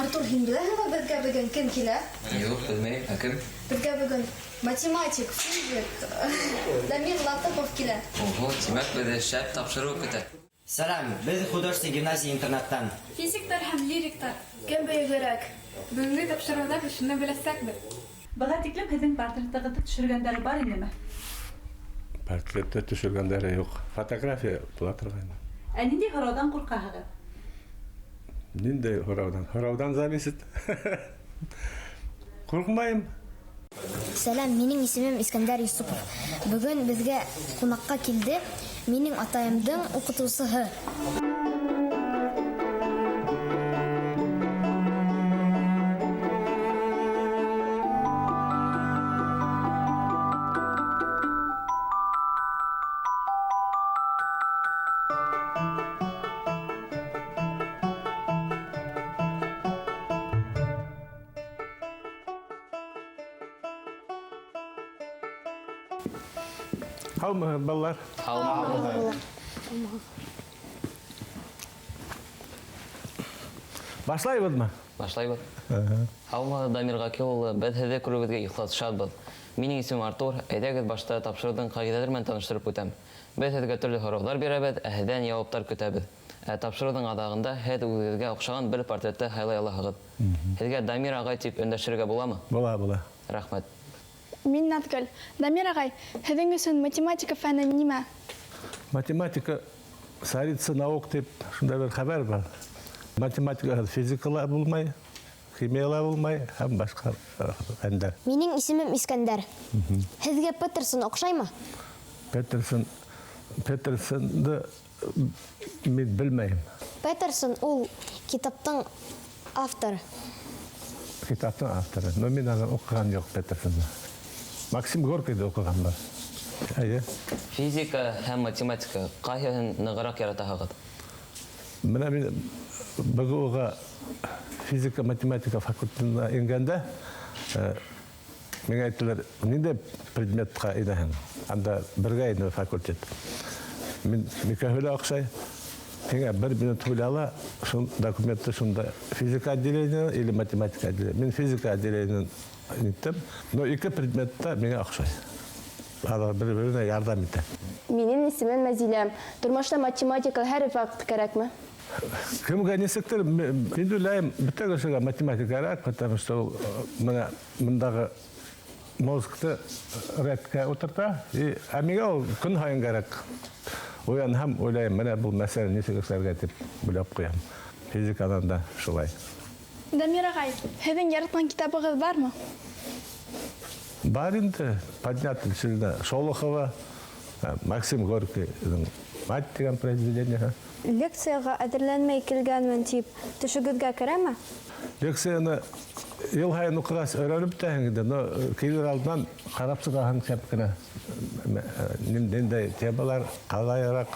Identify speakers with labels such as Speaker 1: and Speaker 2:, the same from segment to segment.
Speaker 1: Артур, һин беләһеңме безгә бүген кем килә?
Speaker 2: Юк, белмәйем, кем?
Speaker 1: Безгә бүген математик, физик, Дамир Латыпов килә.
Speaker 2: Ого, тимәк бездә шәп тапшыру көтә.
Speaker 3: Салам, біз художественный гимназия интернаттан.
Speaker 4: Физиктар һәм лириктар.
Speaker 1: Кем бөйгерәк?
Speaker 4: Бүгенге тапшыруда шуны беләсәкбез.
Speaker 5: Быға тиклем һеҙҙең портреттығыҙҙы төшөргәндәр бар инеме?
Speaker 6: Портретте төшөргәндәре юк. Фотография була торган.
Speaker 5: Ә ниндәй һорауҙан ҡурҡаһығыҙ?
Speaker 6: Ниндәй һораудан? Һораудан зависит. Ҡурҡмайым.
Speaker 7: Сәлам, минең исемем Искәндәр Юсупов. Бүген безгә ҡунаҡҡа килде минең атайымдың уҡытыусыһы.
Speaker 6: Һаумы, балалар. Башлайбыҙмы?
Speaker 2: Башлайбыҙ. Һаумы, Дамир Ғакилұлы, беҙ һеҙҙе күреүегеҙгә ихласышабыҙ. Минең исемем Артур, әйҙәгеҙ башта тапшырыуҙың ҡағиҙәләре менән таныштырып үтәм. Беҙ һеҙгә төрлө һорауҙар бирәбеҙ, ә һеҙҙән яуаптар көтәбеҙ. Тапшырыуҙың аҙағында һеҙ үҙегеҙгә оҡшаған бер портретты һайлай алаһығыҙ. Һеҙгә Дамир ағай тип өндәшергә буламы?
Speaker 6: Була.
Speaker 2: Рәхмәт.
Speaker 4: Мин Наткөл. Дамир ағай, һеҙҙең өсөн математика фәне нимә?
Speaker 6: Математика царица наук тип шунда бер хәбәр бар. Математика физикала булмай, химияла булмай, һәм башҡа фәндәр.
Speaker 7: Минең исемем Искәндәр. Һеҙгә Петерсон оҡшаймы?
Speaker 6: Петерсонды мин белмәйем.
Speaker 7: Петерсон ул китаптың авторы.
Speaker 6: Китаптың авторы. Но мин аны уҡыған юҡ Петерсонды. Максим Горкийды уҡыған бар.
Speaker 2: Физика һәм математика ҡайһыһын нығыраҡ яратаһығыҙ?
Speaker 6: Менә мин БГУ-ға физика-математика факультетына ингәндә, миңә әйттеләр, ниндәй предметҡа инәһең? Анда бергә ине факультет. Мин микәһүлә оҡшай. Һиңә бер минут һуйла, шул документты шунда физика отделение или математика отделение. Мин физика отделениен иттем, но ике предметта миңә оҡшай. Алар бер-беренә ярҙам итә.
Speaker 8: Минең исемем Мәзилә. Тормошта математика һәр ваҡыт кәрәкме?
Speaker 6: Кемгә нисектер, мин уйлайым, бөтә кешегә математика кәрәк, потому что ул менә мындағы мозгты рәткә ултырта, ә миңә ул көн һайын кәрәк. Уянһам, уйлайым, менә был мәсьәлә нисек эшләргә дип уйлап ҡуям. Физиканан да шулай.
Speaker 4: Дамир ағай, һеҙҙең яратҡан китабығыҙ бармы?
Speaker 6: Бар инде, поднятельщина Шолохова, Максим Горкийдің «Мать» деген произведение.
Speaker 8: Лекцияға әҙерләнмәй килгәнмен тип, төшөгөҙгә кәрәме?
Speaker 6: Лекцияны ел һайын уҡығас өйрәнеп бөтәһең инде, но килер алдынан ҡарап сығаһың шәп кенә. Ниндәй темалар ҡалайыраҡ,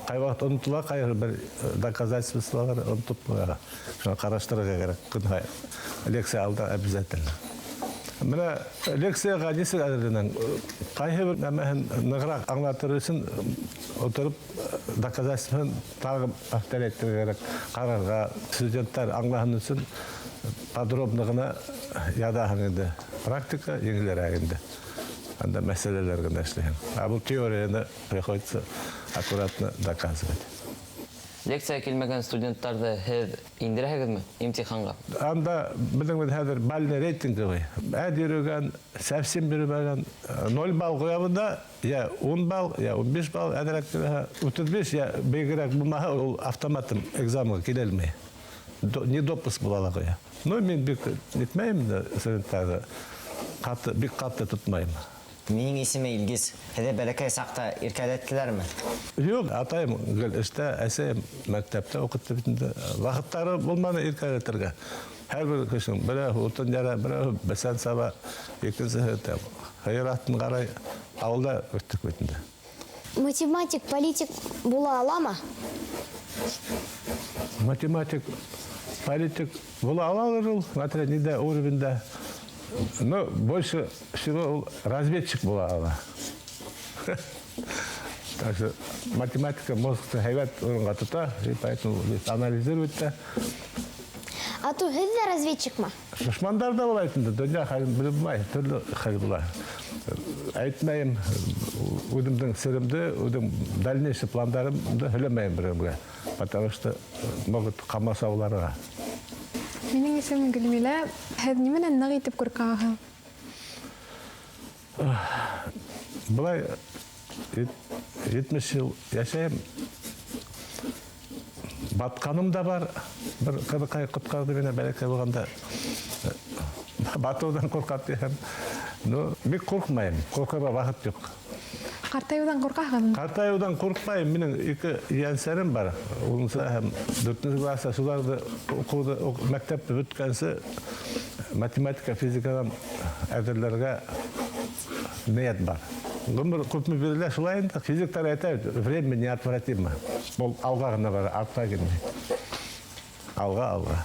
Speaker 6: ҡай ваҡыт онотола, ҡайһы бер доказательстволар онотоп ҡуйырға. Шуны ҡараштырырға кәрәк көн һайын. Лекция алда обязательно. Менә лекцияға нисек әҙерләнәң? Ҡайһы бер нәмәһен нығыраҡ аңлатыр өсөн отырып доказательствоһын тағы повторять итергә кәрәк. Ҡарарға, студенттар аңлаһын өсөн подробно гына яҙаһың инде. Практика еңелерәк инде. Анда мәсьәләләр генә эшләйһең. А был теорияны приходится аккуратно доказывать.
Speaker 2: Лекция килмәгән студенттарҙы һеҙ индерәһегеҙме имтиханға?
Speaker 6: Анда беҙҙең хәҙер бальный рейтинг буй. Әҙ йөрөгән, совсем йөрөмәгән 0 балл ҡуябыҙ да, я 10 балл, я 15 балл, әҙерәк киләһә 35, я бигерәк булмаһа, ул автоматом экзаменға килә алмай. Не допуск була ла ҡуя. Но мин бик нитмәйем дә студенттарҙы. Бик ҡаты тотмайым.
Speaker 3: Минең исеме Илгиз. Һеҙҙе бәләкәй саҡта иркәләттеләрме?
Speaker 6: Юк, атайым гел эштә, әсәйем мәктәптә уҡытты бит инде. Ваҡыттары булманы иркәләтергә. Һәр бер кешенең берәү утын яра, берәү бесән саба, икенсеһе һыйыр атын ҡарай, ауылда үҫтек бит инде.
Speaker 7: Математик, политик була аламы?
Speaker 6: Математик, политик була алалыр ул, смотря ниндәй уровеньда. Но больше всего разведчик була ала. Так что математика мозгты һәйбәт урынға тота, и поэтому анализирует та.
Speaker 7: Ату һеҙ ҙә разведчик ма?
Speaker 6: Дошмандар да була итинде. Дөнья хәлен белмәй, төрле хәл була. Әйтмәйем, үҙемдең серемде, үҙем дальнейший пландарымды һөйләмәйем берәүгә. Потому что могут камасауларга.
Speaker 9: Минең исемем Гөлмилә. Һеҙ нимәнән ныҡ итеп ҡурҡаһығыҙ?
Speaker 6: Былай 70 йыл яшәйем. Батқаным да бар. Бір қырықай құтқарды мені бәләкәй болғанда. Батудан қорқат дегем. Но мен қорқмайым. Қорқарға вақыт жоқ.
Speaker 9: Ҡартайыуҙан ҡурҡаһығыҙмы?
Speaker 6: Қартайыудан қорқмайым. Менің 2 ейәнсәрем бар. Улымса һәм 4-нче класста шуларҙы уҡыуҙы мәктәпте бөткәнсе математика, физикадан әҙерләргә ниәт бар. Ғүмер күпме бирелә шулай инде. Физиктар әйтә, время неотвратимо. Бұл алға ғына бара, артқа килмәй. Алға.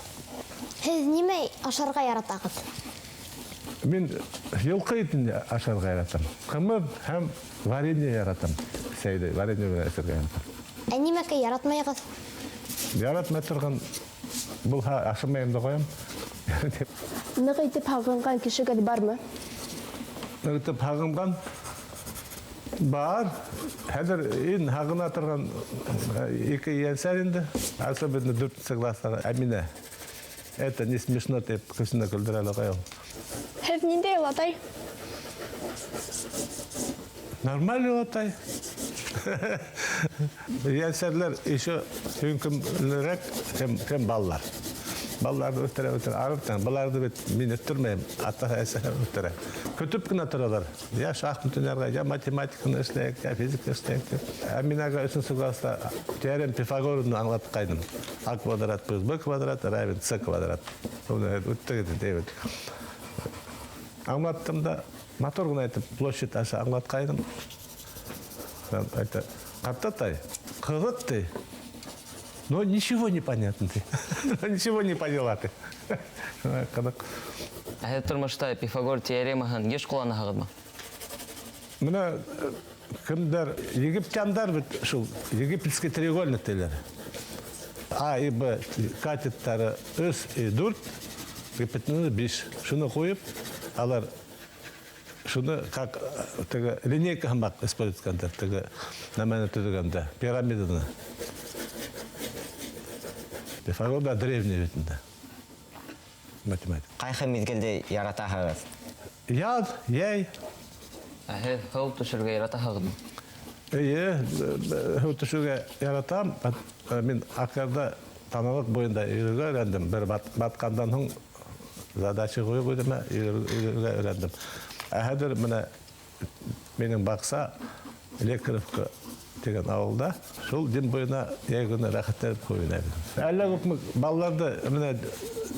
Speaker 7: Һеҙ нимә ашарға яратағыҙ?
Speaker 6: Мин йылҡы итен ашарға яратам. Ҡымыҙ һәм варенье яратам. Сәйҙе, варенье менән әсергә яратам.
Speaker 7: Ә нимәкә яратмайығыҙ?
Speaker 6: Яратмай торған булһа ашамайым да ҡуям.
Speaker 8: Ныҡ итеп һағынған кешегеҙ бармы?
Speaker 6: Итеп һағынған бар. Хәҙер ин һағына торған 2 ейәнсәр инде. Особенно 4-нче класстағы Әминә. Это не смешно, тип көсөнә көлдөрә ала.
Speaker 4: Һеҙ ниндәй олатай?
Speaker 6: Нормально атай. Ейәнсәрләр еще хөкемлерәк һәм балалар. Балаларды өттерә арыптан. Балаларды бит мин өттермәйем. Ата-әсә өттерә. Көтүп кенә торалар. Я шахмат уйнарга, я математиканы эшләйек, я физика эшләйек. Әминәгә 3-нче класста теорем Пифагорны аңлаткайным. А квадрат плюс Б квадрат равен С квадрат. Уны үттегеде дебет. Аңлаттым да мотор гына әйтеп площадь аша аңлаткайным. Это Аттатай, кызык ты. Но ничего не понятно ты. Ничего не поняла ты.
Speaker 2: Һеҙ тормошта Пифагор теоремаһын йыш ҡулланаһығыҙмы?
Speaker 6: Менә кемдәр египтяндар бит шул египетский треугольник теләр. А и Б катеттары 3 и 4, гипотенуза 5. Шуны қойып, алар шуны как теге линейка һымак использовать теге намәне төзегәндә, пирамиданы. Пифагор да древний бит инде. Математик.
Speaker 3: Ҡайһы миҙгелде яратаһығыҙ?
Speaker 6: Яҙ, йәй.
Speaker 2: Һеҙ һыу төшөргә яратаһығыҙмы?
Speaker 6: Һыу төшөргә яратам. Мин Акарда танылыҡ буйында йөрөргә өйрәндем. Бер батҡандан һуң задача ҡуйып үҙемә йөрөргә өйрәндем. Хәҙер менә минең баҡса Лекаровка дигән ауылда шул дин буйына йәй көндө рәхәтләнеп ҡуйып. Әллә күпме балаларҙы менә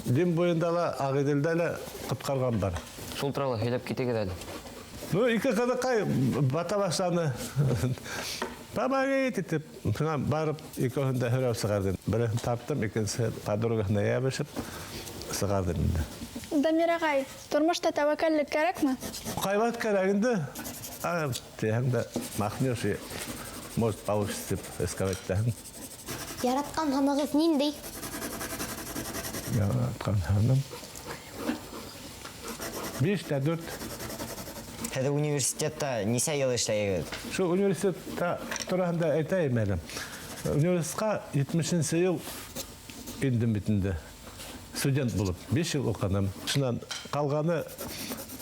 Speaker 6: дин буйында ла, Ағиделдә лә ҡотҡарған бар.
Speaker 2: Шул турала һөйләп китегеҙ әле.
Speaker 6: Ну, 2 ҡыҙыҡай бата башланы. Помогите итеп, шунан барып, 2-һен дә һөрәү сығардым. Береһен таптым, икенсеһен подругаһына йәбешеп сығардым инде.
Speaker 4: Дамир ағай, тормошта тәүәккәллек кәрәкме?
Speaker 6: Ҡайбат кәрәк инде. Тиһәң дә махнёши может получится дип эскавать итәһең.
Speaker 7: Яратҡан һанығыҙ ниндәй?
Speaker 6: Яратҡан һаным 5-4.
Speaker 3: Һеҙ университетта нисә йыл эшләйегеҙ?
Speaker 6: Шу университетта тураһында әйтәйем әле. Университетка 70-нче йыл индем бит инде. Студент булып 5 йыл уҡыным. Шунан ҡалғаны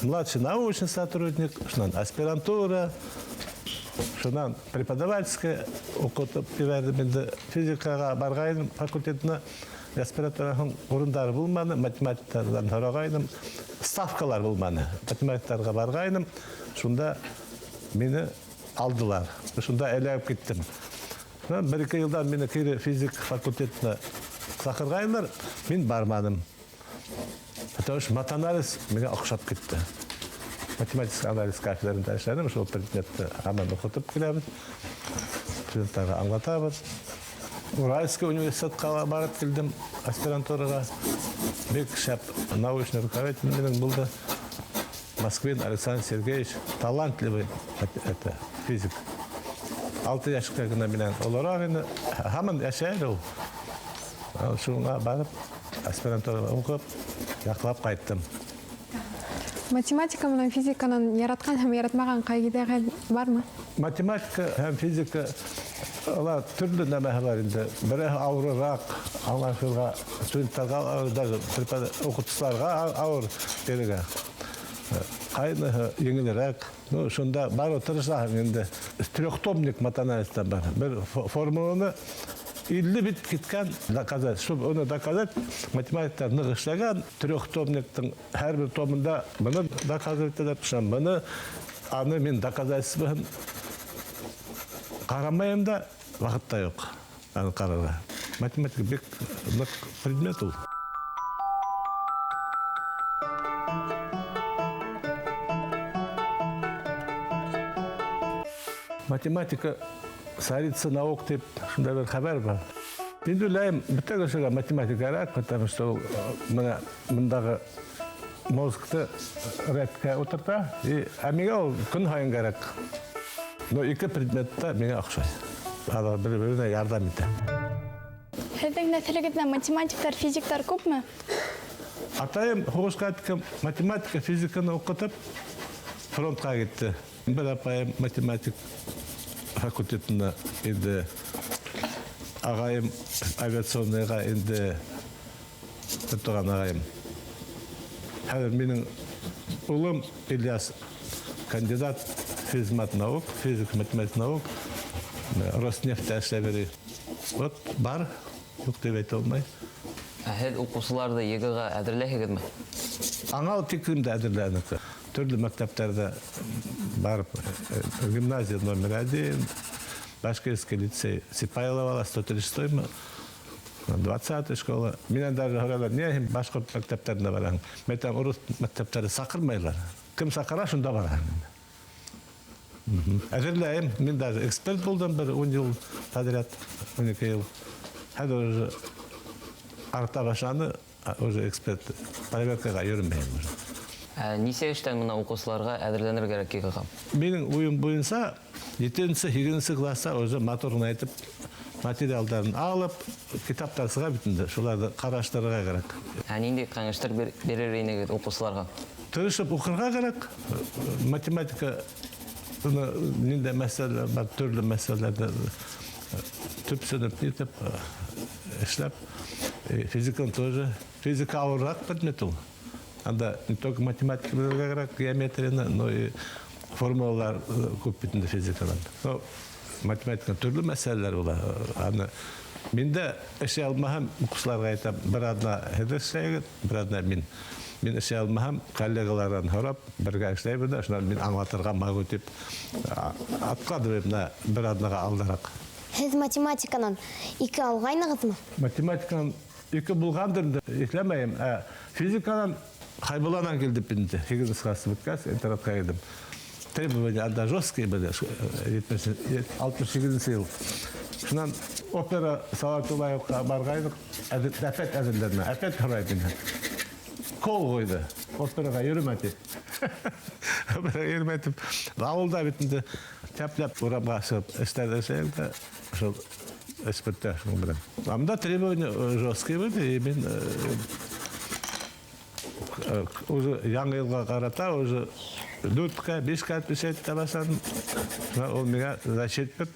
Speaker 6: младший научный сотрудник, шунан аспирантура, шунан преподавательская уҡытып ебәрҙем инде. Физикаға барғайным факультетына. Аспирантураның урындары булманы, математиктардан һорағайным. Ставкалар булманы. Математиктарға барғайным. Шунда мине алдылар. Шунда эләгеп киттем. 1-2 йылдан мине кире физик факультетына саҡырғайнылар. Мин бармадым. Потому что матанализ миңә оҡшап китте. Математический анализ кафедрында эшләнем. Шул предметты һаман уҡытып киләбеҙ. Студенттарға аңлатабыҙ. Уральский университетка барып килдем, аспирантураға. Бик шәп научный руководитель менең булды. Москвин Александр Сергеевич, талантливый физик. 6 яшҡа гына менән олораҡ ине. Һаман йәшәй ул. Шуға барып аспирантура оқып, яқтылап қайттым.
Speaker 9: Математика менен физиканын яраткан һәм яратмаган кайгыдагы бармы?
Speaker 6: Математика һәм физика алар түрлі нәмәһе бар инде. Бире авырыраак, аңлашырга, студентларга, даже оқытучыларга авыр береге. Кайныһы еңелерәк. Ну, шунда бары тырышасың инде. Трехтомник математикадан бар. Бер формуланы 50 бит кеткен доказать. Чтобы оны доказать, математиктар нык эшләгән. Трехтомниктың һәр бер томында моны доказать итеп тышам. Моны аны мен доказательствосын карамайым да, вакыт та юк. Аны карарга. Математика бик нык предмет ул. Математика царица наук деп шундай бір хабар бар. Мен ойлаймын, бүтін кішіге математика керек, потому что мындағы мозгты ретке отырта, менге ол күн сайын керек. Но екі предметті менге ұқсайды. Ал бір-біріне ярдам етеді.
Speaker 4: Һеҙҙең нәҫелегеҙҙә математиктар, физиктар күпме?
Speaker 6: Атайым һуғышқа киткән математика, физиканы оқытып, фронтқа китте. Бір апайым математик факультетіне енді ағайым авиационныйға енді тұрған ағайым. Қазір менің ұлым Ильяс кандидат физмат наук, физик-математик наук, Роснефть әшләбері. Вот бар, жоқ деп айта алмай.
Speaker 2: Һеҙ уҡыусыларҙы ЕГЭ-ға әҙерләйһегеҙме?
Speaker 6: Аңал тикшерүмдә әҙерләнек. Төрлө мәктәптәрдә барып, гимназия номер 1, Башкирский лицей, Сипайлова, 136, 20 школа. Менен даже һоралар, не башҡорт мәктәптәренә бараһың? Мен әйтәм, урыс мәктәптәре саҡырмайлар. Кем саҡыра, шунда бараһың. Әҙерләйем, мен даже эксперт булдым, бер 10 йыл подряд, 12 йыл. Хәҙер уже арта башланы, уже эксперт проверкаға йөрөмәйем уже.
Speaker 2: Нисә эштән генә уҡыусыларға әҙерләнергә кәрәк ЕГЭ-ға?
Speaker 6: Менің уйым буйынса, 7-8 класста уже моторын айтып, материалдарын алып, китаптар сыға битинде, шуларды қараштырырға керек.
Speaker 2: Нинди кәңәштәр бирер инегеҙ уҡыусыларға?
Speaker 6: Тырышып уҡырға керек. Математика нинде мәсьәләләр бар, төрлө мәсьәләләрҙә төпсөнөп нитеп эшләп, физиканы тоже. Физика ауырыраҡ предмет ул. Анда не только математика белергә кәрәк, геометрияны, но и формулалар күп бит инде физикадан. Но математиканың төрлө мәсьәләләре була. Аны мин дә эшләй алмаһам, уҡыусыларға әйтәм, бер адна һеҙ эшләйегеҙ, бер адна мин. Мин эшләй алмаһам, коллегалардан һорап, бергә эшләйбеҙ дә, шунан мин аңлатырға могу дип откладываем на бер аднаға алдараҡ.
Speaker 7: Һеҙ математиканан 2 алғайнығыҙмы?
Speaker 6: Математиканың 2 булғандыр, эшләмәйем, физиканан Хайбуланан килдip инде. 8 классы биткәс, интернатка килдем. Требования анда жесткие были, 68 йыл. Шунан опера Салатулаевка барғайдық, опять әзірлерме, опять һорайды инде. Кол қойды, операға йөрөмәтеп. Операға йөрөмәтеп, ауылда битинде тәпләп урамға шығып, эштәрдә эшләйем, шул эксперттер шуның белән. Анда требования жесткие были, и мен уже яңы йылға қарата, уже 4-5 пишет табасадым. Ол миңа зачет бит,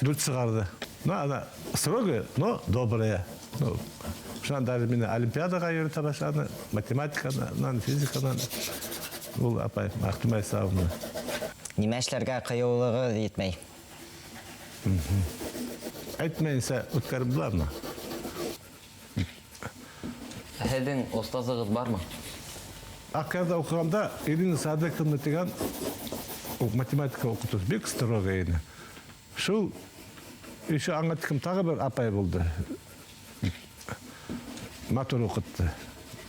Speaker 6: 4 сығарды. Ну, она строгая, но добрая. Шунан даже мені олимпиадаға йөрі табасады, математиканан, физиканан. Ол апай, ақтымай сауымды.
Speaker 3: Нимә эшләргә кыюлыгы етмәй?
Speaker 6: Әйтмәйінсә, үткәріп бұлармы?
Speaker 2: Һеҙҙең остазығыҙ бармы?
Speaker 6: Аққарда оқығанда Ирина Садыковна деген математика оқытушы бек строгая еді. Шул еще аңатикім тағы бір апай болды. Матур оқытты.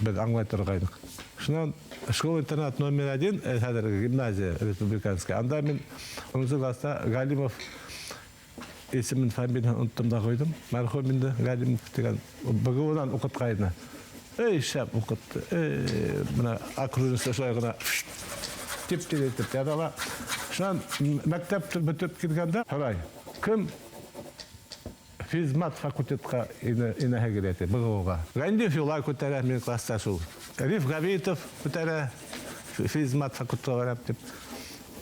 Speaker 6: Біз аңлай тұрғайдық. Шунан школа-интернат номер 1, қазіргі гимназия республиканская. Анда мен 10 класста Галимов есімін фамилияны ұнттым да қойдым. Мәрхуменді Галимов деген БГУ-дан оқытқайдына. Шап оқытты. Мына окружности шойғына теп-теп ядала. Шунан мәктәпті бүтіп келгенде, сұрай, кім физмат факультетка инәһе келеті, бұғуға. Ғайндев юлай көтәрі мен класста шул. Риф Габитов көтәрі физмат факультетка барап деп.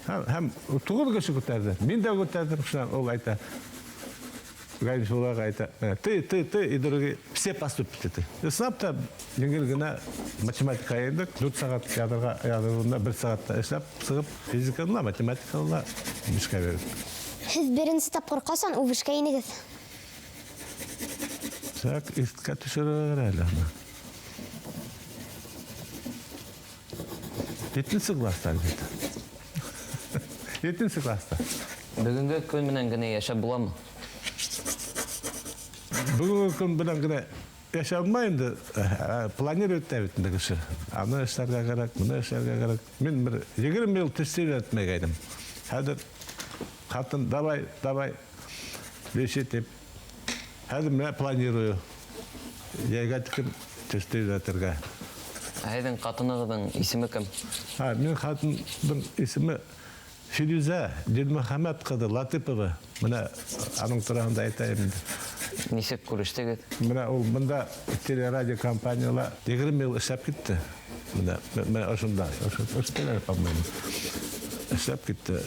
Speaker 6: Һәм туғыр кеше көтәрді. Мен де көтәрдім, шынан ол айта. Ғайндев юлай айта. Ты, и другие, все поступите. Сынапта еңгел гына математика ендік. 4 сағат ядырғында 1 сағатта эшләп, сығып, физиканыла, математиканыла бішка беріп.
Speaker 7: Һез беренче тапкыр касан үбешкә инегез?
Speaker 6: Так, искә төшерер әле. 7-нче класста әлбәттә. 7-нче класста.
Speaker 2: Бүгінгі күн менен генә яшәп буламы?
Speaker 6: Бүгінгі күн белән генә яшәп булмайды. Планирует тәбитендә кеше. Аны эшләргә кирәк, моны эшләргә кирәк. Мин бер 20 ел тәсир этмәгәйдем. Хәзер хатын давай, бешет дип. Хәзер мен планирую. Ягә тикем тәсир этәргә.
Speaker 2: Әйдән қатынығының исеме кем?
Speaker 6: Мен хатының исеме Филюза Дилмөхәмәт кызы Латыпова. Менә аның турында әйтәм.
Speaker 2: Нисек күрештегез?
Speaker 6: Менә ул монда телерадио компаниялар 20 ел эшләп китте. Менә ошонда, ошо по-моему. Эшләп китте.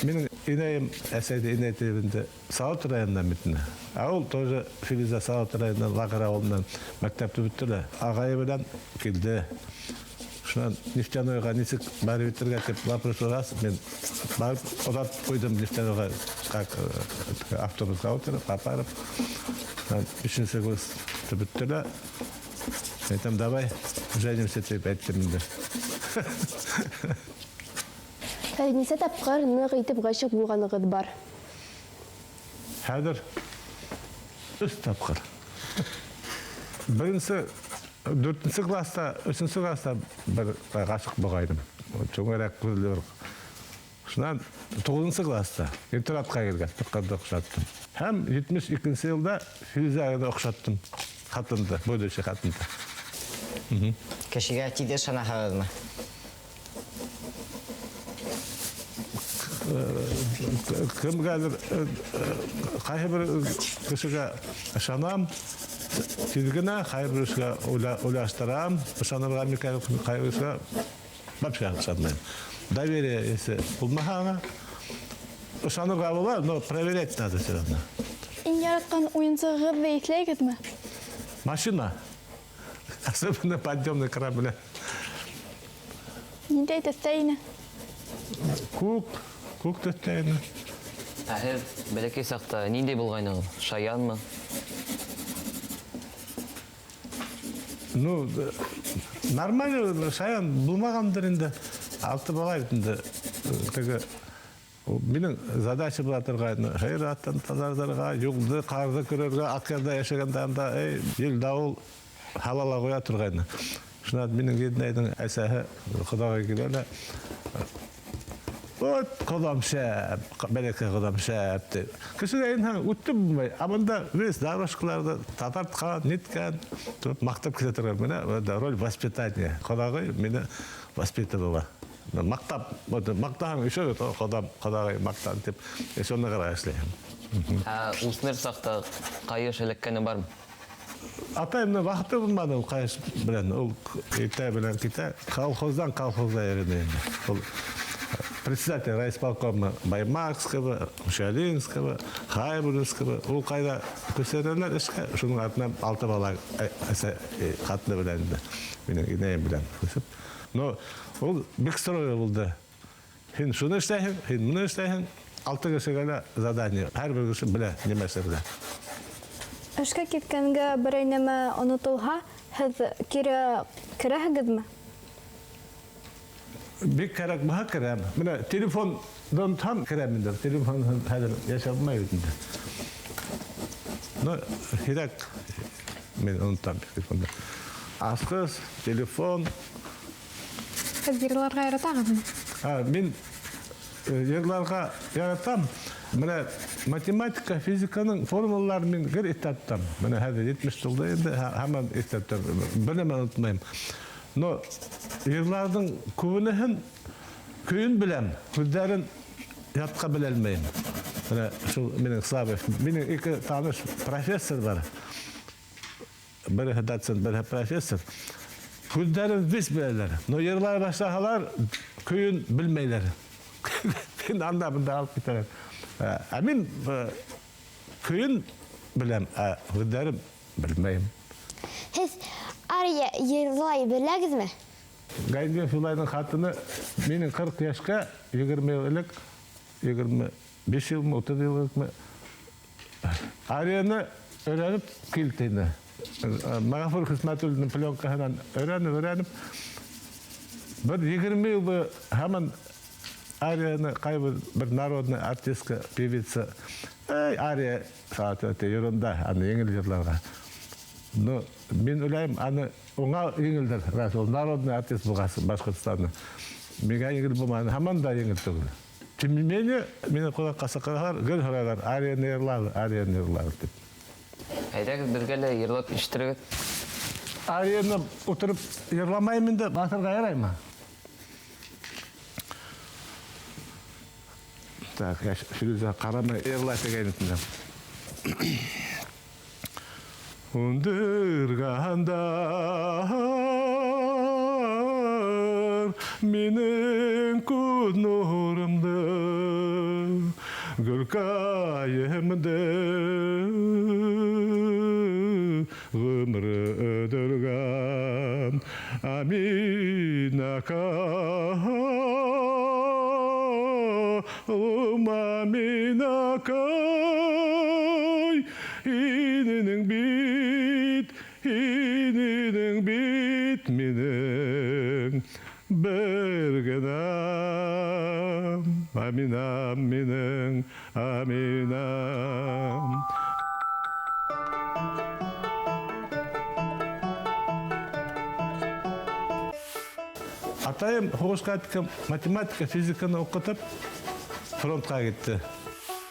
Speaker 6: Минем инәем әсәде инәйтебендә Саут районыннан битне. Ул тоже Филюза Саут районыннан Лагыр авылыннан мәктәпте битте. Агай белән килде. Шунан нефтяныйга нисек барып битергә дип вопрос раз мен барып одат куйдым нефтяныйга как автобусга утырып апарып 3-нче класс битте. Әйтәм давай женимся дип әйттем инде.
Speaker 8: Нисә тапкыр нык итеп гашык булганыгыз бар?
Speaker 6: Хәзер 3 тапкыр. Беренче 4-нче класста, 3-нче класста бер гашык булгайдым. Чоңрак күзләр. Шуннан 9-нчы класста интернатка кергән, тукканда охшаттым. Һәм 72-нче елда Филүзәгә охшаттым. Хатында, будучи хатында.
Speaker 3: Кешегә тиде шанаһыгызмы?
Speaker 6: Кемгәдер кайһы бер кешегә ышанам, тизгенә кайһы бер кешегә уйлаштырам, ышанырга микән кайһы бер кешегә башка ышанмыйм. Доверие если булмаһа, ышанырга була, но проверять надо всё равно.
Speaker 4: Иң яраткан уенчыгызды әйтләгезме?
Speaker 6: Машина. Особенно подъемный корабль.
Speaker 4: Нидә әйтәсәйне?
Speaker 6: Күк төстәйне.
Speaker 2: Һәр бәләкәй сакта нинди булгайныгыз? Шаянмы?
Speaker 6: Ну, нормально, шаян булмагандыр инде. Алты бала инде. Теге минем задача була торган. Хайраттан тазардарга, юлды, карды көрөргө, акырда яшаганда ел дауыл халала коя турган. Шунат минем геднайдын әсәһе Худага келеле. Вот кодам шәп, бәләкәй кодам шәп. Кешегә инһәң үтте булмай. Амында вес дорожкаларда татарткан, неткән, мактап китә торган. Менә роль воспитания. Кодагы мине воспитывала. Мактап, мактаһаң еще кодагы мактан дип, шуны гына эшләйм.
Speaker 2: Үсмер сакта кайыш элеккәне бармы?
Speaker 6: Атайымның вакыты булмады ул кайыш белән. Ул итә белән китә. Колхоздан колхозга йөрде. Ул председатель райисполкома Баймакского, Шалинского, Хайбурского. Ул кайда күрсәтәләр эшкә. Шуның артынан 6 бала хатны белән минем инәем белән күрсәт. Но ул бик строй булды. Һин шуны эшләһең, һин моны эшләһең. 6 кешегә задание. Һәрбер кеше белә нимә эшләргә.
Speaker 4: Эшкә киткәнгә берәй нәмә онытылһа, һез кире керәһегезме?
Speaker 6: Бик кәрәк булһа керәм. Менә телефондан там керәм инде. Телефон хәзер яшәмәй инде. Но һирәк мен онтам телефонда. Асқыз, телефон.
Speaker 9: Һез йырларга яратагызмы?
Speaker 6: Мин йырларга яратам. Менә математика, физиканың формулаларын мин гөр иттәттем. Менә хәзер 70 елда инде һәммән иттәттем. Беләм онытмыйм. Но йырларның күбенеһен көйін беләм, күздәрен ятка беләлмәйм. Mine şu benim sabah, benim iki tanış profesör var. Biri Datsun, biri profesör. Kuzlarım biz bilirler. No yerler başlahalar köyün bilmeyler. Ben anlamında alıp giderim. Amin köyün bilem, kuzlarım bilmeyim.
Speaker 7: Siz arıya yırlayı biliriz mi?
Speaker 6: Gayndiye Fülay'ın hatını benim 40 yaşka 20 yıllık 25 yıl mı 30 yıllık mı arayını öğrenip kilitini. Mağafur Hizmetülü'nün plonkasından öğrenip bir 20 yıl hemen arayını kaybı bir narodny artistka, pevitsa araya saatete yorunda anı yengil yıllarga. No, ben öyleyim anı ona yengildir. Rasul narodny artist bulgası Başkırtistan'da. Mega yengil bulmanı hemen da yengil tugul. Çünkü meni kulak kasaklar gül haralar arayını yırlar dip.
Speaker 2: Әйдәгез безгә лә йырлап ишеттерегез.
Speaker 6: Arayını oturup yırlamayım da batırga yarayma. Так, я şurada karama yırlayta geldim. Undurgandar minin kuz nurumda gül kayımda ömrü ödülgan aminaka aminakay ininin bitminin bergenam aminam minin aminam. Atayım hoşkatka matematika, fizikаны okutup frontқа gitti.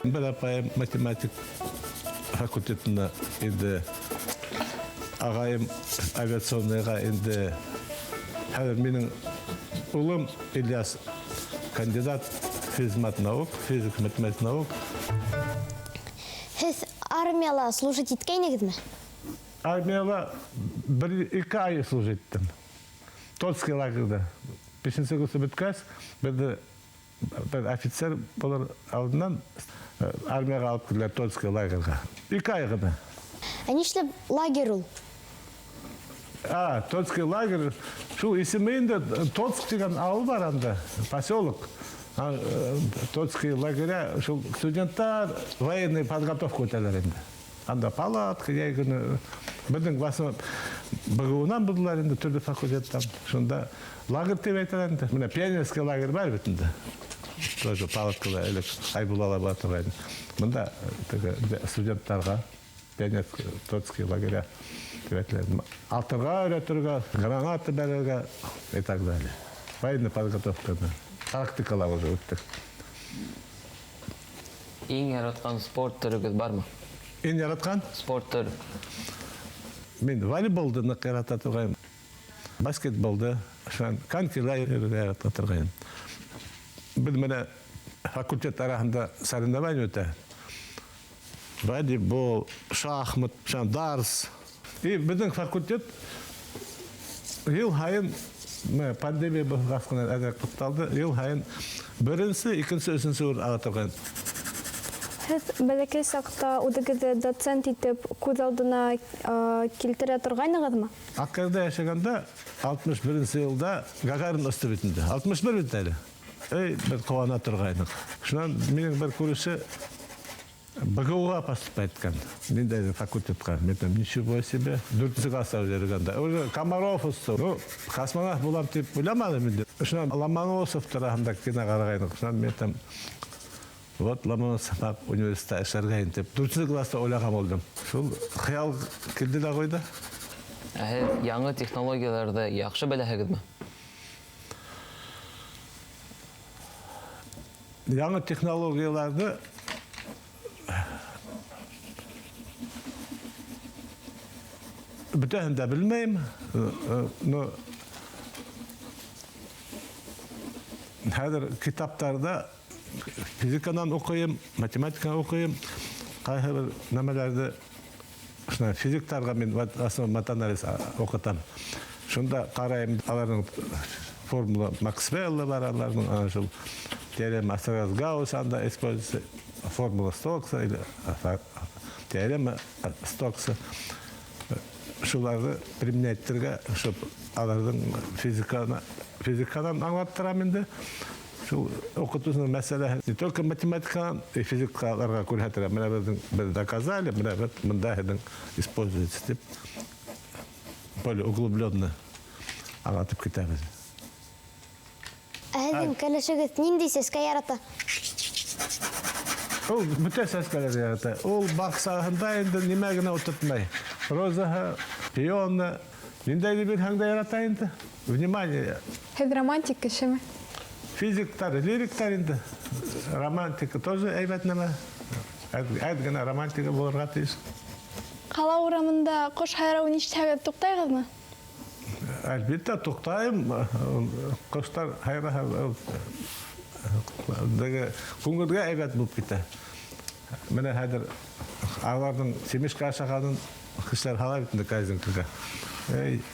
Speaker 6: Bir apayım matematik fakültetinde indi. Ağayım aviasyonluğa indi. Hazır benim oğlum İlyas kandidat физмат наук, физик математик наук.
Speaker 7: Siz armiyala служить etkeniz mi?
Speaker 6: Armiyada 1-2 ay служить ettim. Totski лагерде. 5-нче курсы біткәс, bir офицер болар алдынан армияға алып келділер Тотский лагерға. 2 ай ғана.
Speaker 7: Нишлеп лагерь ул?
Speaker 6: Тотский лагерь, шул исемейінде Тотск деген ауыл бар анда, поселок. Тотский лагеря, шул студенттар военный подготовка өтәләр енді. Анда палатка, егіні, біздің басым бұғуынан бұдылар енді түрді факультеттен. Шында лагерь деп айтылар енді. Міне пионерский лагерь бар бітінде. Тоже палаткада әлік айбулала батыр. Мұнда студенттарға пионерский Тотский лагеря деп айтылар. Алтырға өретірге, гранаты бәріге и так далее. Военный подготовканы. Практикалар уже өттік.
Speaker 2: Ең яратқан спорт түрігіз бар ма?
Speaker 6: Ең яратқан?
Speaker 2: Спорт түрі.
Speaker 6: Мен волейболды нық ярата тұрғайым. Баскетболды, конькилар ярата тұрғайым. Біз мені факультет арасында соревнование өте. Волейбол, шахмат, дарс. И біздің факультет ел хайын пандемия болғасынан әдәк құтталды. Ел хайын бірінші, екінші, үшінші өр аға тұрғайым.
Speaker 4: Сіз бәләкәй сақта үдігізі доцент етіп көз алдына келтіре тұрғайнығыз ма?
Speaker 6: Аққарда яшағанда 61-ші жылда Гагарин өстібетінде. 61 бітті әлі. Бір қуана тұрғайнық. Шынан менің бір көрісі БГУ-ға поступай еткан. Мен де факультетқа. Мен там ничего себе. 4-ші класса жүргенде. Уже Комаров ұсты. Космонавт болам деп ойламады менде. Шынан Ломоносов тұрағында кена қарағайнық. Шынан мен там вот Ломоносов университетте әшәргайын деп 4-ші класста ойлаған болдым. Шул қиял келді да қойды.
Speaker 2: Яңы технологияларды яқшы біләһегіз ме?
Speaker 6: Яңы технологияларды бүтәһен дә белмәйем. Но хәзер китаптарда физикадан оқыйым, математикадан оқыйым, қайғы бір нәмелерді физиктарға мен основа матанализ оқытам. Шында қарайым, алардың формула Максвелла бар, алардың жыл теорема Гаусс анда используется, формула Стокса или теорема Стокса. Шуларды применяйттерге, щоб алардың физикадан аңлаттырам енді. Шул оқытусының мәселе не только математикадан, и физикаларға көрсетірем. Мына біз доказали, мына мында используется деп более углубленно аңлатып кетеміз.
Speaker 7: Әзім кәлешігіз нендей сеске ярата?
Speaker 6: Ол бүте сәскелер ярата. Ол бақсағында енді немегіне отыртмай. Розаға, пионы, нендейді бір хаңда ярата енді. Внимание!
Speaker 9: Һеҙ романтик кешеме?
Speaker 6: Физиктар, лириктар енді. Романтика тоже әйбәт нәмә. Әд генә романтика булырға тиеш.
Speaker 4: Қала урамында қош хайрауын ишетһәгеҙ туҡтайһығыҙмы?
Speaker 6: Әлбәттә туҡтайым. Ҡоштар хайраһы күңелгә әйбәт булып китә. Менә хәҙер аларның семешкә ашағанын кешеләр һала бит инде кайзенкыга.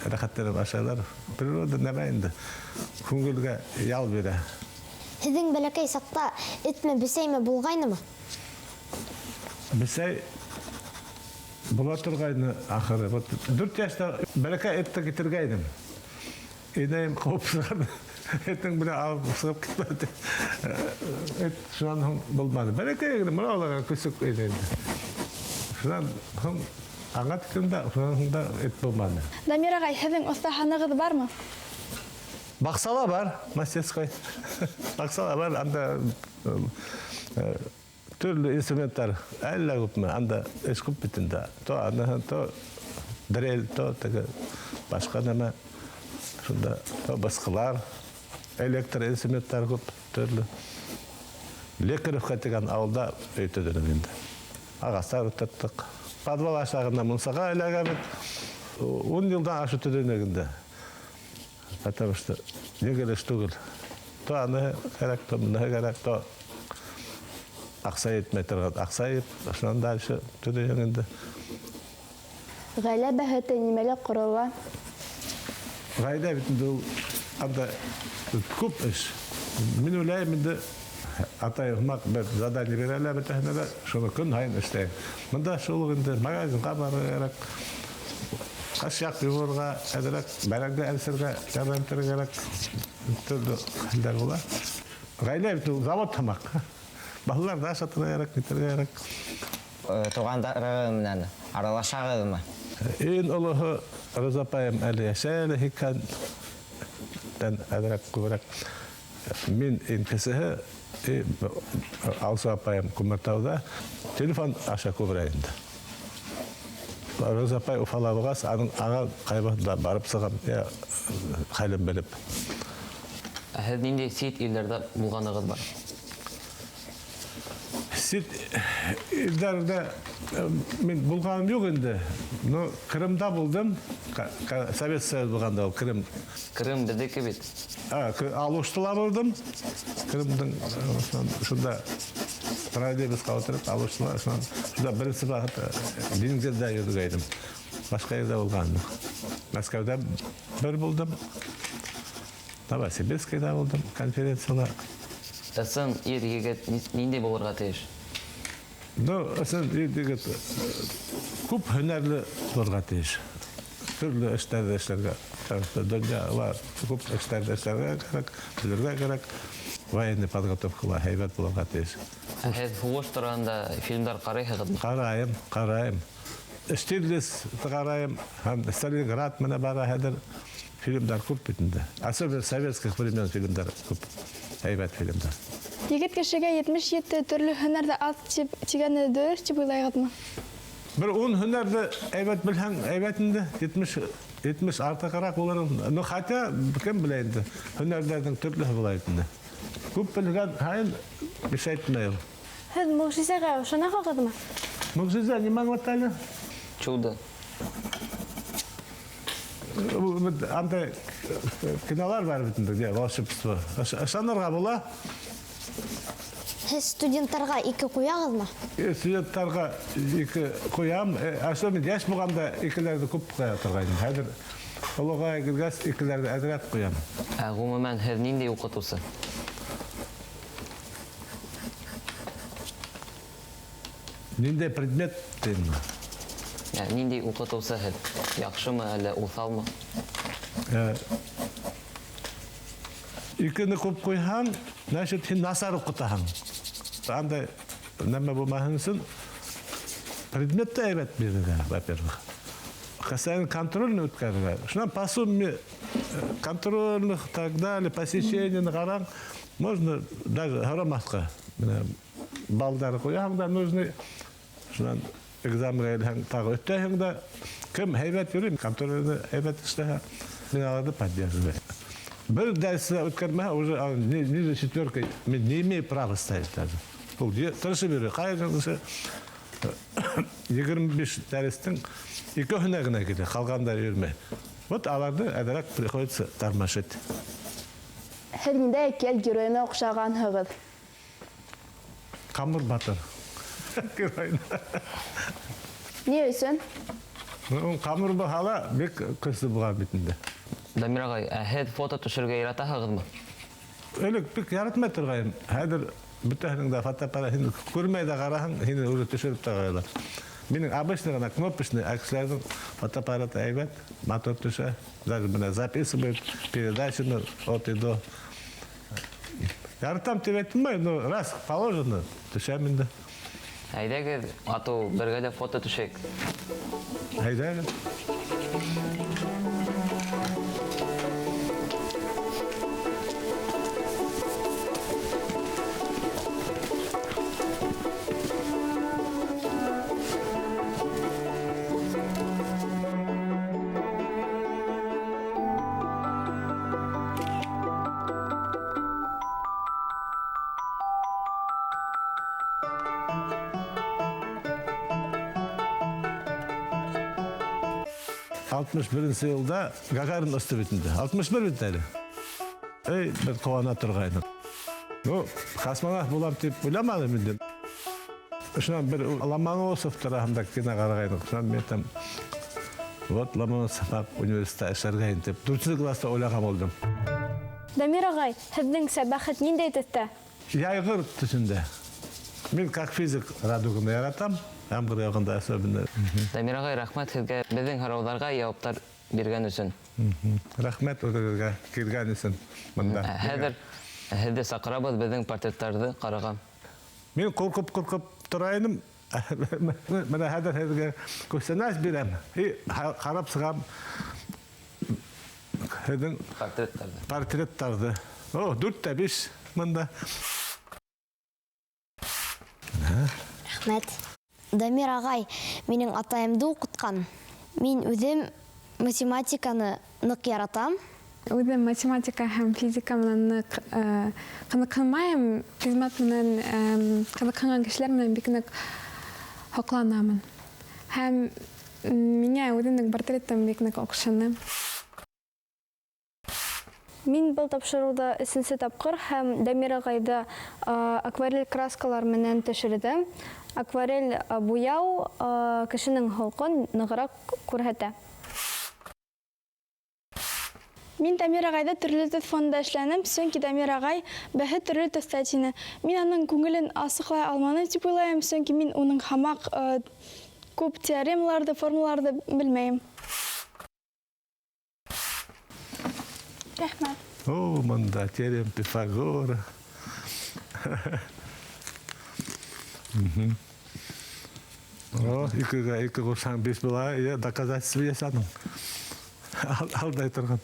Speaker 6: Рәхәтләнеп ашайлар. Природа нәмә инде. Күңелгә ял бирә.
Speaker 7: Һеҙҙең бәләкәй саҡта этме, бесәйме булғайнымы?
Speaker 6: Бесәй була торғайны ахыры. 4 яшта бәләкәй этте китергәйнем. Инәйем ҡыуып сығарҙы. Этең белән алып сығып китмәде. Эт шунан һуң булманы. Бәләкәй генә мына аларга көсөк иде инде. Шунан һуң аңа тикендә шунан һуң да эт булманы.
Speaker 4: Дамир ағай, һеҙҙең оҫтаханығыҙ бармы?
Speaker 6: Баҡсала бар, мастерской. Баҡсала бар, анда төрлө инструменттар әллә күпме, анда эш күп бит инде. То анаһы, то дрель, то теге башҡа нәмә. Шунда то басҡылар, электр инструменттар күп, төрлө. Лекаревка тигән ауылда өйтөдөрөм инде. Ағастар үтәттек. Подвал аşağında мунсаға эләгә бит. 10 йылдан ашы төдөнөгөндә. Потому что негеле түгел. То аны керек, то мына керек, то ақсайып метрға ақсайып, шунан дальше төдөнөгөндә.
Speaker 8: Ғаилә бәхете нимәлә ҡорола?
Speaker 6: Ғаилә бит инде ул анда күп эш. Мин уйлайым инде атайыма бер задание бирәләр бөтәһенә дә, шуны көн һайын эшләйм. Монда шул инде магазинга барырга кирәк. Ашяк юрга, әдерәк, бәрәңгә әлсергә, ярдәм итәргә кирәк. Төрле хәлләр була. Ғаилә бит ул завод тамак. Балалар да сатырга кирәк, итәргә кирәк.
Speaker 3: Туғандары менән аралашағыҙмы?
Speaker 6: Иң олоһо Роза апайым әле йәшәй, икән. Әдерәк күберәк. Мин иң кесеһе Алсу апайым Күмертауда телефон аша күберәк инде. Роза апай Уфала булғас, аңа ҡайбаһында барып сығам, хәлен белеп.
Speaker 2: Һеҙ ниндәй сит илдәрҙә булғанығыҙ бар?
Speaker 6: Сит илдәрҙә мин булғаным юҡ инде. Но Крымда булдым, Совет Союзы булғанда ул Крым.
Speaker 2: Крым беҙҙеке бит.
Speaker 6: Алуштыла булдым. Крымдың шунда троллейбусҡа ултырып алуштыла. Шунда беренсе ваҡыт диңгеҙҙә йөҙгәйнем. Башҡа ерҙә булғанмын. Мәскәүҙә бер булдым. Новосибирскайҙа булдым конференцияла.
Speaker 2: Ысын ир егет ниндәй булырға тейеш?
Speaker 6: Ысын ир егет күп һөнәрле булырға тейеш. Төрлө эштәрҙе эшләргә. Донъяла күп эштәрҙе эшләргә кәрәк, белергә кәрәк. Военный подготовкала һәйбәт булырға тейеш.
Speaker 2: Һеҙ һуғыш тураһында фильмдар ҡарайһығыҙмы?
Speaker 6: Ҡарайым. Штирлиц ҡарайым, һәм Сталинград менә бара хәҙер фильмдар күп бит инде. Особенно советских времен фильмдар күп. Һәйбәт фильмдар.
Speaker 4: Егет кешегә 77 төрлө һөнәрҙә аҙ тигәне дөрөҫ тип уйлайһығыҙмы?
Speaker 6: Бер 10 һөнәрҙе әйбәт белһәң, әйбәт инде. 70 артығыраҡ булыр. Но хәтта кем белә инде. Һөнәрҙәрҙең төрлөһө була инде. Күп белгән һайын биш әйтмәй.
Speaker 4: Һеҙ мөғжизәгә ышанаһығыҙмы?
Speaker 6: Мөғжизә нимә аңлата?
Speaker 2: Чудо.
Speaker 6: Андай кинолар бар бит инде, волшебство. Ышанырға була.
Speaker 7: Сіз студенттарға 2 қояғыз ма?
Speaker 6: Студенттарға 2 қоям. Особенно яш болғанда 2-лерді көп қоя тұрғайын. Хәзір олыға кіргәс 2-лерді әдірәк қоям.
Speaker 2: Гомумән һеҙ ниндәй уҡытыусы?
Speaker 6: Ниндәй предмет деймін.
Speaker 2: Ниндәй уҡытыусы һеҙ? Яҡшымы, әллә уҫалмы?
Speaker 6: 2-ні көп қойһаң, значит, һин насар уҡытаһың. Андай нәмә булмаһын өсөн предмет та әйбәт бирергә, во-первых. Касаен контрольный үткәрергә. Шунан по сумме контрольных, так далее, посещение қараң, можно даже громадка балдары қояһың да нужны. Шунан экзаменға елһәң, тағы өттәһең да, кем әйбәт йөрөй, контрольны әйбәт эшләһә, мен аларды поддерживаю. Бір дәрісі өткермәһә, уже ниже 4 мен не имею права ставить даже. Бұл тырышып йөрөй, қай жыңғысы 25 дәрістің 2-һенә генә килә, қалғандар йөрмәй. Вот аларды әдәрәк приходится тормошить.
Speaker 8: Һеҙ ниндәй әкиәт героена оҡшағанһығыҙ?
Speaker 6: Камыр батыр.
Speaker 8: Ни өсөн?
Speaker 6: Камыр бахала бик көсі булған битендә.
Speaker 2: Дамир ағай, һеҙ фото төшөргә яратаһығыҙмы?
Speaker 6: Элек бик яратмай торғайым. Хәҙер бөтәһенең дә фотоаппарат һин күрмәй дә ҡараһаң, һине уже төшөрөп тә ҡуялар. Минең обычный гына кнопочный, ә кешеләрҙең фотоаппараты әйбәт, мотор төшә. Даже менә записывает передачаны от и до. Яратам тип әйтмәй, но раз положено, төшәм инде.
Speaker 2: Әйҙәгеҙ, ату бергә дә фото төшәйек.
Speaker 6: Әйҙәгеҙ. Birinci yılda Gagarin üstü bitindi. 61 bitdi. Ey, ben kovana turgaydım. O, kosmonavt bulam deyip oylamadım indim. Şundan bir Lomonosov tarafında kine qaragaydım. Şundan men tam вот Lomonosov üniversitede işlergayım deyip 4-cü klassda oylagam oldum.
Speaker 4: Дамир ағай, һеҙҙең сәбәхәт ниндәй төҫтә?
Speaker 6: Яйғыр түсінде. Мен как физик радуганы яратам. Ямғыр яғында особенно.
Speaker 2: Дамир ағай, рахмәт һеҙгә беҙҙең һорауҙарға яуаптар биргән өсөн.
Speaker 6: Рахмәт үҙегеҙгә килгән өсөн мында.
Speaker 2: Хәҙер һеҙҙе саҡырабыҙ беҙҙең портреттарҙы ҡарарға.
Speaker 6: Мен ҡурҡып торайым. Менә хәҙер һеҙгә күрсәнәс бирәм. Ҡарап сығам һеҙҙең портреттарҙы. О, 4-5 мында.
Speaker 7: Рәхмәт. Дамир ағай, менің атайымды уҡытҡан. Мин үҙем математиканы ныҡ яратам.
Speaker 9: Үҙем математика һәм физика менән ҡыҙыҡһынмайым. Хеҙмәт менән ҡыҙыҡһынған кешеләр менән бик ныҡ һоҡланамын. Һәм миңә үҙемдең портреттым бик ныҡ оҡшаны.
Speaker 4: Мин был тапшырыуҙа 3-нсе тапҡыр һәм Дамир ағайҙы акварель краскалар менән төшөрҙөм. Акварель буяу кешенең холҡон нығыраҡ күрһәтә.
Speaker 10: Мин Дамир ағайҙы төрлө төҫ фонында эшләнем, сөнки Дамир ағай бәһе төрлө төҫтә тине. Мин аның күңелен асыҡлай алманым тип уйлайым, сөнки мин уның һамаҡ күп теоремаларҙы, формулаларҙы белмәйем. Рәхмәт.
Speaker 6: О, мында теорем Пифагора. О, 2-ға 2 ҡушһаң 5 була, доказательство ясаның. Алдай торған.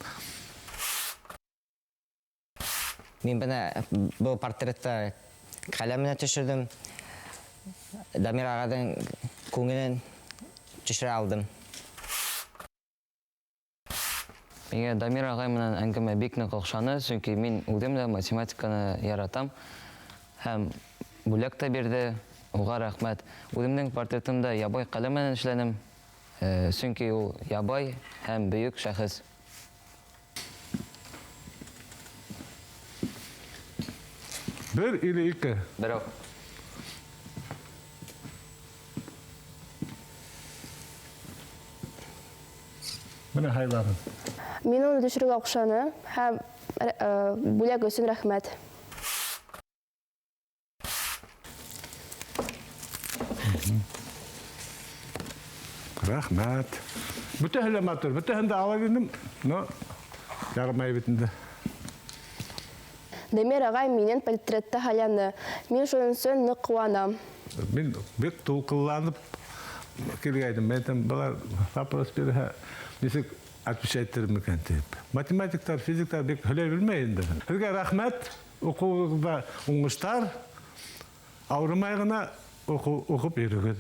Speaker 3: Мен бұл портретті қаламына төшірдім. Дамир ағадың көңілін төшіре алдым.
Speaker 2: Миңә Дамир ағай менән әңгәмә бик ныҡ оҡшаны, сөнки мин үҙем дә математиканы яратам. Һәм бүләк тә бирҙе, уға рәхмәт. Үҙемдең портретымда ябай ҡәләм менән эшләнем, сөнки ул ябай һәм бөйөк шәхес.
Speaker 6: Бер или ике?
Speaker 2: Берәү.
Speaker 6: Міне хайларын.
Speaker 8: Мен оны төшіруге оқшаны, һәм бүләк өсін рәхмәт.
Speaker 6: Рахмат. Бүтәһеле матур. Бүтәһендә ала бирдем. Но ярмай битендә.
Speaker 8: Дамир ағай менен портретті хаяны. Мен шонын сөн нык қуанам.
Speaker 6: Мин бик тулкылланып килгәйдем. Мен булар вопрос бирә. Нисек отвечать микән дип. Математиктар, физиктар бик һөләй белмәй инде. Сезгә рәхмәт. Укугызда уңыштар. Ауырмай гына укып йөрегез.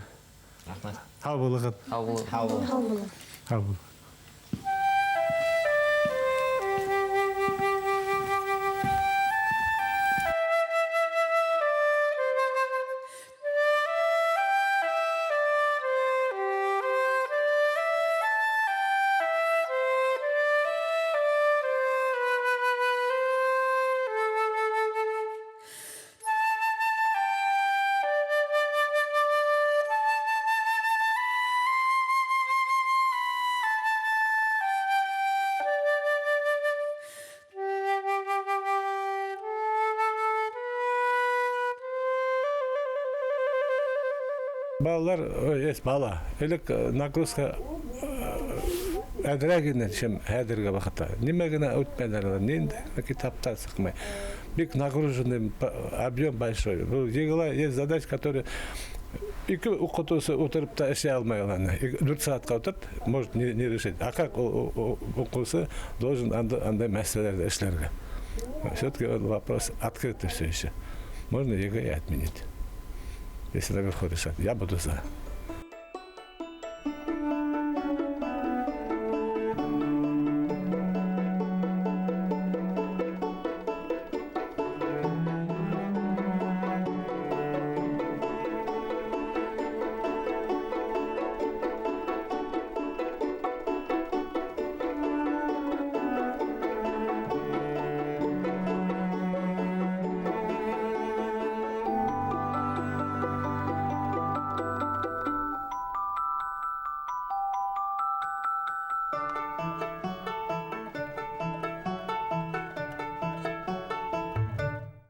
Speaker 3: Рахмат.
Speaker 6: Һау булыгыз.
Speaker 3: Һау бул.
Speaker 6: Һау бул. Балалар, бала, элек нагрузка әдірәгінен шем әдірге вақытта. Немегіне өтмәдерлер, ненде китаптар сықмай. Бик нагруженный объем большой. Егіла есть задач, который екі оқытусы отырып та іше алмай оланы. 4 сағатқа отырып, может не решить. А как оқусы должен андай мәселелерді ішлерге? Все-таки вопрос открытый все еще. Можно ЕГЭ отменить. Если наверху решат. Я буду за.